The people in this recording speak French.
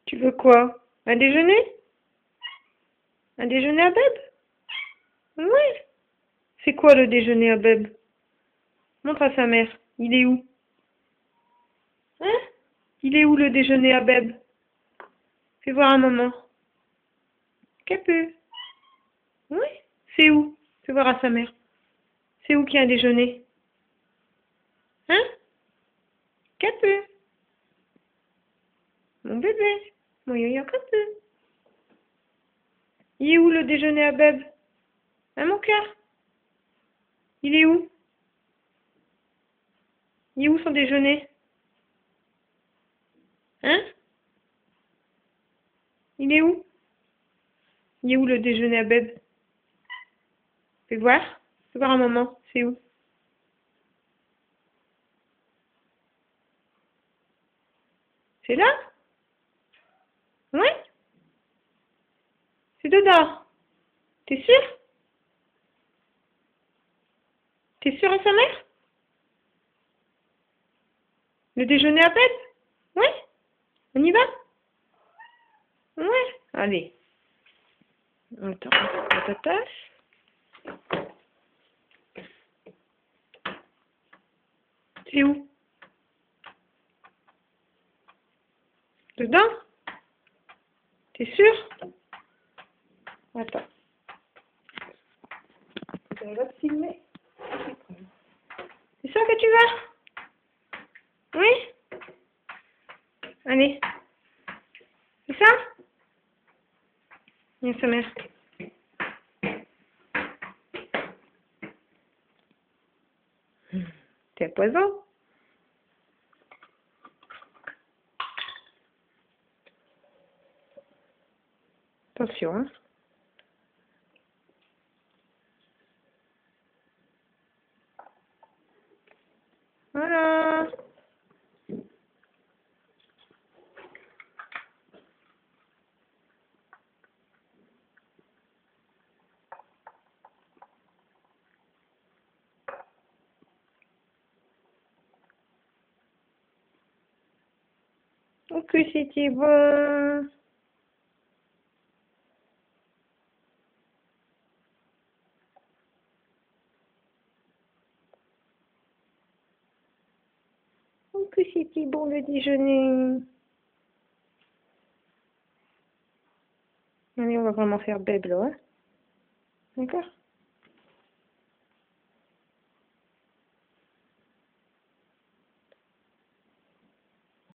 Tu veux quoi? Un déjeuner? Un déjeuner à Beb? Oui. C'est quoi le déjeuner à Beb? Montre à sa mère. Il est où? Hein? Il est où le déjeuner à Beb? Fais voir à maman. Capu. Oui. C'est où? Fais voir à sa mère. C'est où qu'il y a un déjeuner? Hein? Capu. Mon bébé. Mon yo-yo Capu. Il est où le déjeuner à Beb? Hein, mon cœur? Il est où? Il est où son déjeuner? Hein? Il est où? Il est où le déjeuner à Beb? Fais voir. Fais voir à maman. C'est où? C'est là? Oui? C'est dedans. T'es sûr? T'es sûr à sa mère? Le déjeuner à Beb? Oui? On y va? Ouais. Allez. Attends, ta tasse. C'est où? Dedans? T'es sûr? Attends. On va te filmer. C'est ça que tu veux? Oui? Allez. C'est ça? Viens, sa mère. T'es à poison? Attention, hein. Voilà. Oh, que c'était bon. Oh, que c'était bon le déjeuner. Allez, on va vraiment faire Beb là, hein. D'accord?